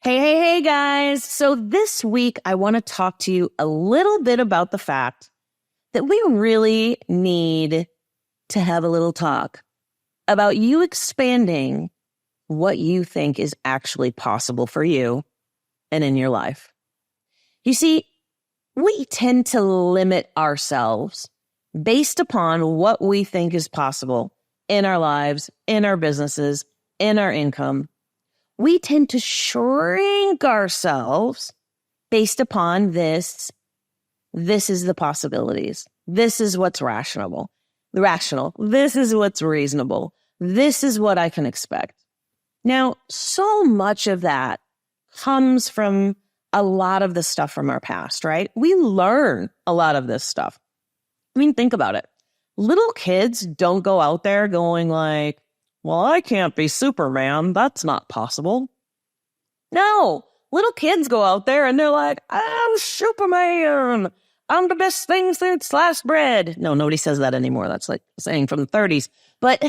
Hey, guys. So this week, I want to talk to you a little bit about the fact that we really need to have a little talk about you expanding what you think is actually possible for you and in your life. You see, we tend to limit ourselves based upon what we think is possible in our lives, in our businesses, in our income. We tend to shrink ourselves based upon this. This is the possibilities. This is what's rational. This is what's reasonable. This is what I can expect. Now, so much of that comes from a lot of the stuff from our past, right? We learn a lot of this stuff. I mean, think about it. Little kids don't go out there going like, well, I can't be Superman. That's not possible. No, little kids go out there and they're like, I'm Superman. I'm the best thing since sliced bread. No, nobody says that anymore. That's like a saying from the 30s. But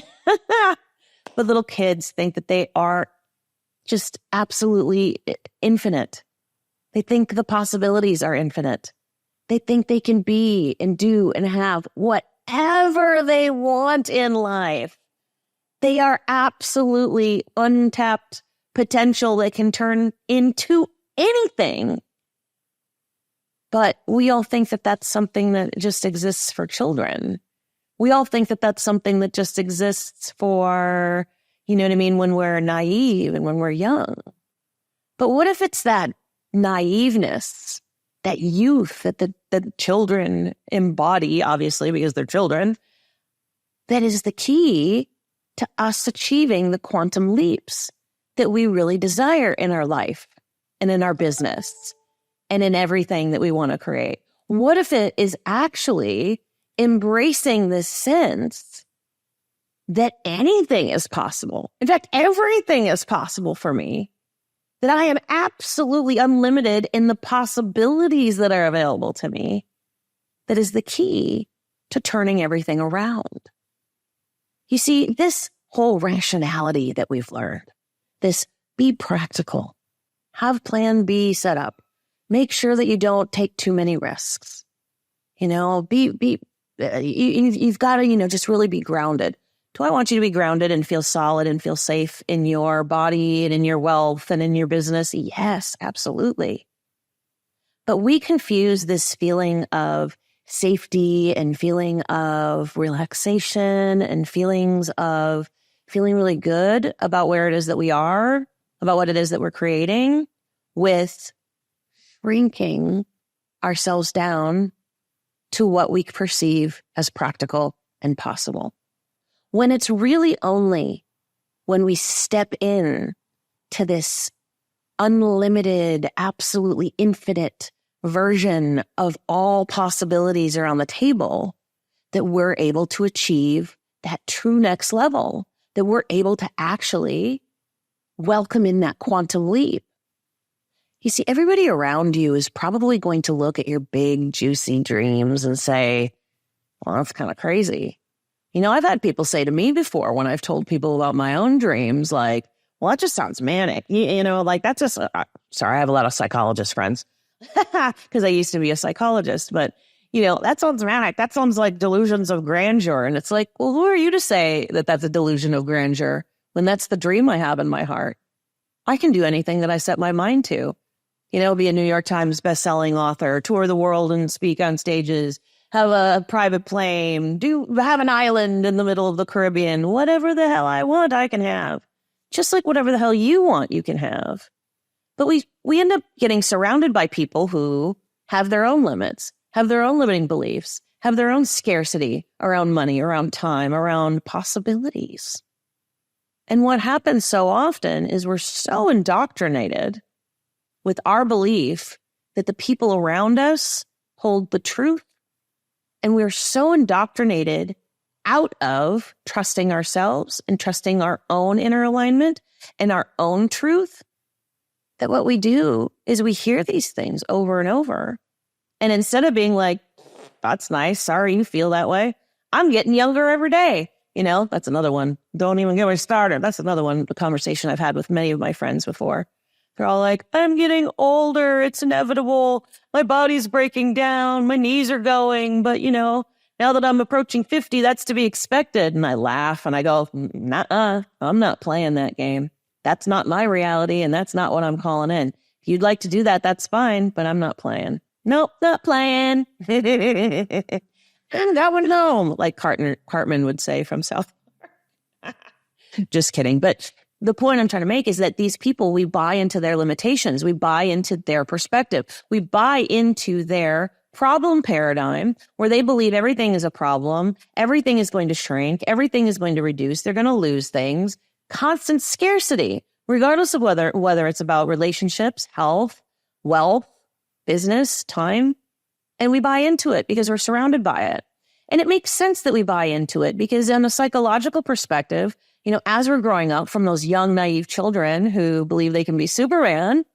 little kids think that they are just absolutely infinite. They think the possibilities are infinite. They think they can be and do and have whatever they want in life. They are absolutely untapped potential that can turn into anything. But we all think that that's something that just exists for children. We all think that that's something that just exists for, you know what I mean, when we're naive and when we're young. But what if it's that naiveness, that youth that the children embody, obviously, because they're children, that is the key to us achieving the quantum leaps that we really desire in our life and in our business and in everything that we want to create? What if it is actually embracing this sense that anything is possible? In fact, everything is possible for me, that I am absolutely unlimited in the possibilities that are available to me. That is the key to turning everything around. You see, this whole rationality that we've learned, this be practical, have plan B set up, make sure that you don't take too many risks. You know, you've got to, just really be grounded. Do I want you to be grounded and feel solid and feel safe in your body and in your wealth and in your business? Yes, absolutely. But we confuse this feeling of safety and feeling of relaxation and feelings of feeling really good about where it is that we are, about what it is that we're creating, with shrinking ourselves down to what we perceive as practical and possible. When it's really only when we step in to this unlimited, absolutely infinite version of all possibilities are on the table that we're able to achieve that true next level, that we're able to actually welcome in that quantum leap. You see, everybody around you is probably going to look at your big, juicy dreams and say, well, that's kind of crazy. I've had people say to me before when I've told people about my own dreams, like, well, that just sounds manic. Like that's just, sorry, I have a lot of psychologist friends because I used to be a psychologist, but that sounds manic. That sounds like delusions of grandeur. And it's like, well, who are you to say that that's a delusion of grandeur when that's the dream I have in my heart? I can do anything that I set my mind to. Be a New York Times bestselling author, tour the world and speak on stages, have a private plane, have an island in the middle of the Caribbean. Whatever the hell I want, I can have. Just like whatever the hell you want, you can have. But we end up getting surrounded by people who have their own limits, have their own limiting beliefs, have their own scarcity around money, around time, around possibilities. And what happens so often is we're so indoctrinated with our belief that the people around us hold the truth. And we're so indoctrinated out of trusting ourselves and trusting our own inner alignment and our own truth that what we do is we hear these things over and over. And instead of being like, that's nice, sorry you feel that way, I'm getting younger every day. That's another one. Don't even get me started. That's another one, the conversation I've had with many of my friends before. They're all like, I'm getting older. It's inevitable. My body's breaking down. My knees are going. But, now that I'm approaching 50, that's to be expected. And I laugh and I go, nuh-uh, I'm not playing that game. That's not my reality. And that's not what I'm calling in. If you'd like to do that, that's fine. But I'm not playing. Nope, not playing. I'm going home, like Cartman would say from South Park. Just kidding. But the point I'm trying to make is that these people, we buy into their limitations. We buy into their perspective. We buy into their problem paradigm where they believe everything is a problem. Everything is going to shrink. Everything is going to reduce. They're going to lose things. Constant scarcity, regardless of whether it's about relationships, health, wealth, business, time. And we buy into it because we're surrounded by it. And it makes sense that we buy into it because on a psychological perspective, as we're growing up from those young, naive children who believe they can be Superman,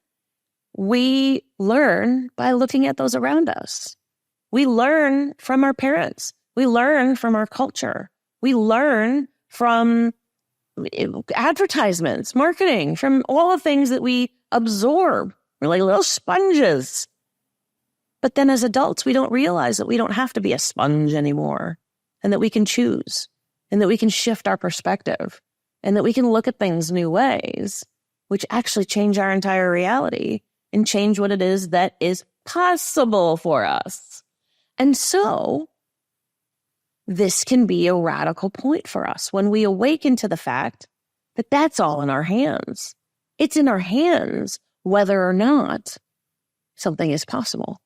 we learn by looking at those around us. We learn from our parents. We learn from our culture. We learn from advertisements, marketing, from all the things that we absorb. We're like little sponges. But then as adults, we don't realize that we don't have to be a sponge anymore and that we can choose and that we can shift our perspective and that we can look at things new ways, which actually change our entire reality and change what it is that is possible for us. And so this can be a radical point for us when we awaken to the fact that that's all in our hands. It's in our hands whether or not something is possible.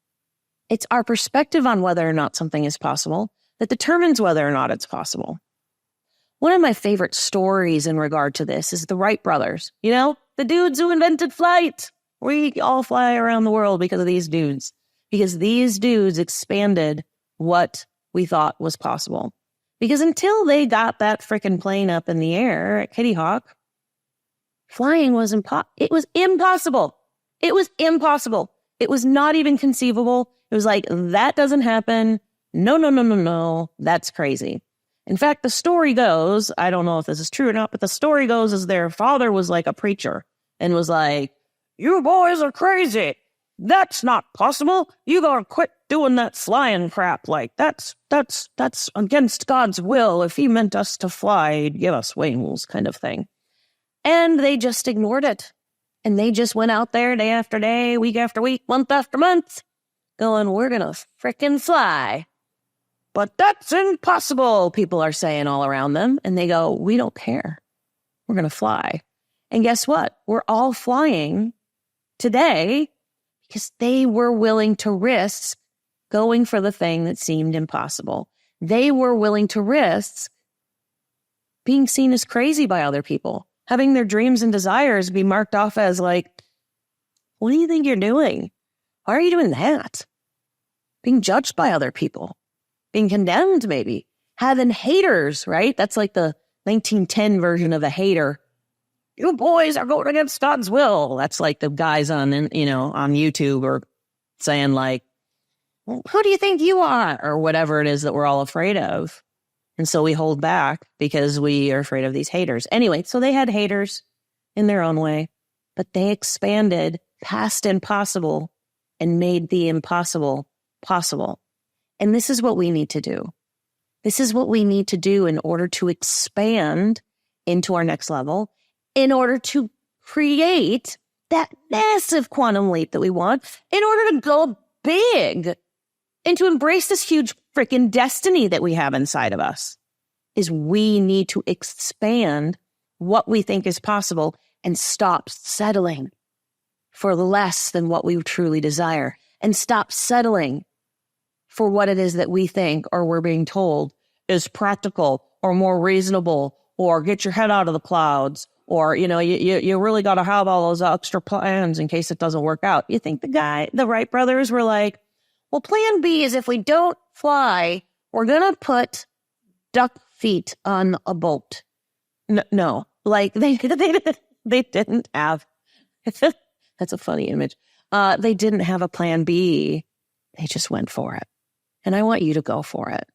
It's our perspective on whether or not something is possible that determines whether or not it's possible. One of my favorite stories in regard to this is the Wright brothers. The dudes who invented flight. We all fly around the world because of these dudes. Because these dudes expanded what we thought was possible. Because until they got that frickin' plane up in the air at Kitty Hawk, flying was impossible. It was impossible. It was impossible. It was not even conceivable. It was like, that doesn't happen. No. That's crazy. In fact, the story goes, I don't know if this is true or not, but the story goes is their father was like a preacher and was like, you boys are crazy. That's not possible. You gotta quit doing that flying crap. Like, that's against God's will. If he meant us to fly, he'd give us wings kind of thing. And they just ignored it. And they just went out there day after day, week after week, month after month, going, we're going to frickin' fly. But that's impossible, people are saying all around them. And they go, we don't care. We're going to fly. And guess what? We're all flying today because they were willing to risk going for the thing that seemed impossible. They were willing to risk being seen as crazy by other people, having their dreams and desires be marked off as like, what do you think you're doing? Why are you doing that? Being judged by other people, being condemned maybe, having haters, right? That's like the 1910 version of a hater. You boys are going against God's will. That's like the guys on YouTube or saying like, well, who do you think you are? Or whatever it is that we're all afraid of. And so we hold back because we are afraid of these haters. Anyway, so they had haters in their own way, but they expanded past impossible and made the impossible possible. And this is what we need to do. This is what we need to do in order to expand into our next level, in order to create that massive quantum leap that we want, in order to go big and to embrace this huge freaking destiny that we have inside of us, is we need to expand what we think is possible and stop settling for less than what we truly desire, and stop settling for what it is that we think or we're being told is practical or more reasonable, or get your head out of the clouds, or, you really got to have all those extra plans in case it doesn't work out. You think the Wright brothers were like, well, plan B is if we don't fly, we're going to put duck feet on a boat. No, like they didn't have, that's a funny image. They didn't have a plan B. They just went for it. And I want you to go for it.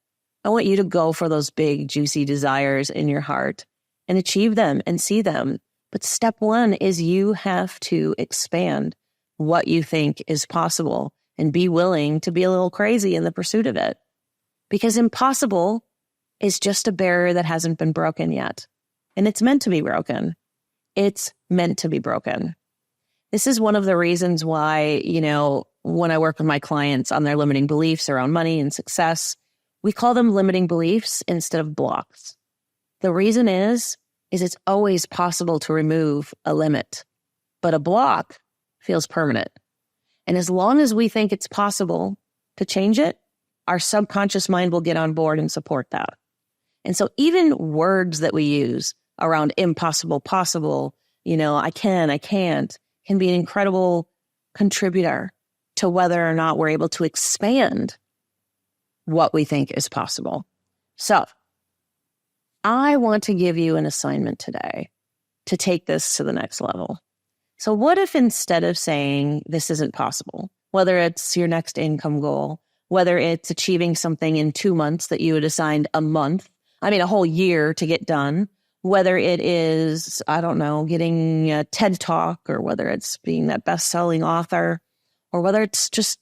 I want you to go for those big, juicy desires in your heart and achieve them and see them But step one is you have to expand what you think is possible and be willing to be a little crazy in the pursuit of it. Because impossible is just a barrier that hasn't been broken yet. And it's meant to be broken. It's meant to be broken. This is one of the reasons why, when I work with my clients on their limiting beliefs around money and success, we call them limiting beliefs instead of blocks. The reason is it's always possible to remove a limit, but a block feels permanent. And as long as we think it's possible to change it, our subconscious mind will get on board and support that. And so even words that we use around impossible, possible, I can't, can be an incredible contributor to whether or not we're able to expand what we think is possible. So I want to give you an assignment today to take this to the next level. So what if instead of saying this isn't possible, whether it's your next income goal, whether it's achieving something in 2 months that you had assigned a whole year to get done, whether it is, getting a TED Talk, or whether it's being that best-selling author, or whether it's just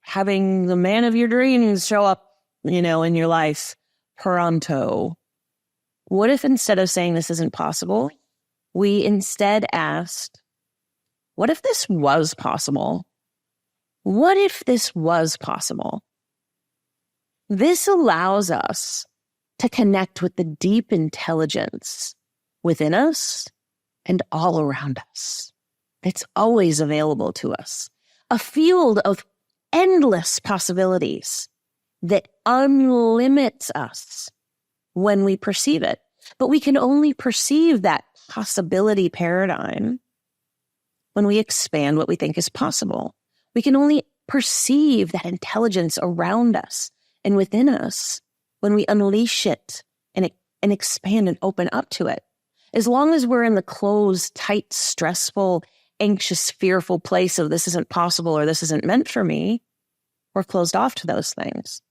having the man of your dreams show up, in your life pronto. What if instead of saying this isn't possible, we instead asked, what if this was possible? What if this was possible? This allows us to connect with the deep intelligence within us and all around us. It's always available to us. A field of endless possibilities that unlimits us when we perceive it. But we can only perceive that possibility paradigm when we expand what we think is possible. We can only perceive that intelligence around us and within us when we unleash it and expand and open up to it. As long as we're in the closed, tight, stressful, anxious, fearful place of this isn't possible or this isn't meant for me, we're closed off to those things.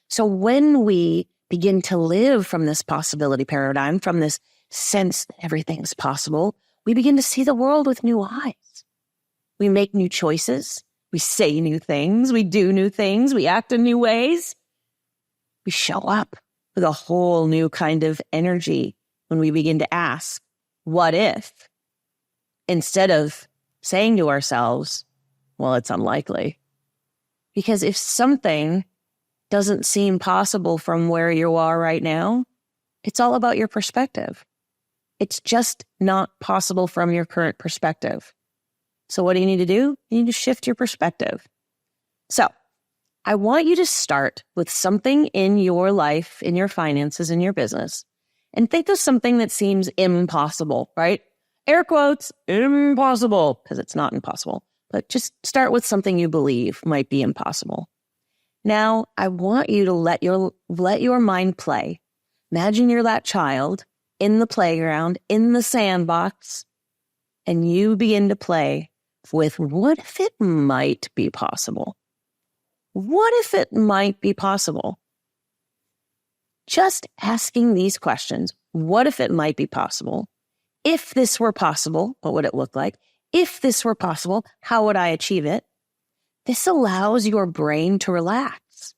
So when we begin to live from this possibility paradigm, from this sense that everything's possible, we begin to see the world with new eyes. We make new choices. We say new things. We do new things. We act in new ways. We show up with a whole new kind of energy when we begin to ask, what if? Instead of saying to ourselves, well, it's unlikely. Because if something doesn't seem possible from where you are right now, it's all about your perspective. It's just not possible from your current perspective. So what do you need to do? You need to shift your perspective. So I want you to start with something in your life, in your finances, in your business, and think of something that seems impossible, right? Air quotes, impossible, because it's not impossible. But just start with something you believe might be impossible. Now, I want you to let your mind play. Imagine you're that child in the playground, in the sandbox, and you begin to play with what if it might be possible? What if it might be possible? Just asking these questions. What if it might be possible? If this were possible, what would it look like? If this were possible, how would I achieve it? This allows your brain to relax.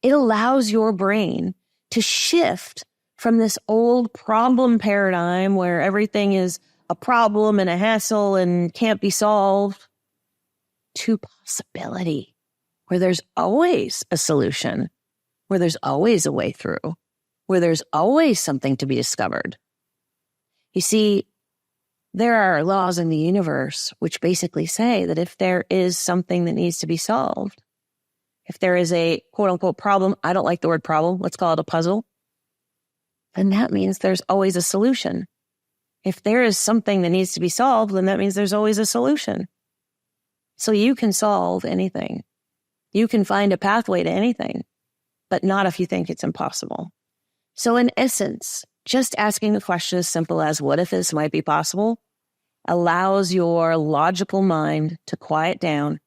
It allows your brain to shift from this old problem paradigm where everything is a problem and a hassle and can't be solved to possibility, where there's always a solution, where there's always a way through, where there's always something to be discovered. You see, there are laws in the universe which basically say that if there is something that needs to be solved, if there is a quote unquote problem, I don't like the word problem, let's call it a puzzle, then that means there's always a solution. If there is something that needs to be solved, then that means there's always a solution. So you can solve anything. You can find a pathway to anything, but not if you think it's impossible. So in essence, just asking the question as simple as, what if this might be possible, allows your logical mind to quiet down.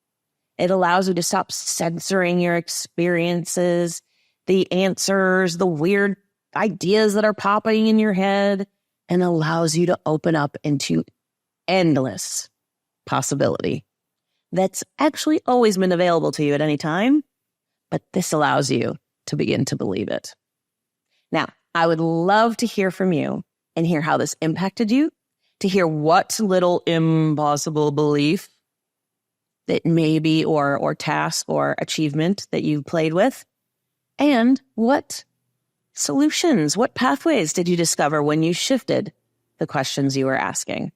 It allows you to stop censoring your experiences, the answers, the weird ideas that are popping in your head, and allows you to open up into endless possibility that's actually always been available to you at any time, but this allows you to begin to believe it. Now, I would love to hear from you and hear how this impacted you, to hear what little impossible belief that maybe or task or achievement that you played with, and what solutions, what pathways did you discover when you shifted the questions you were asking?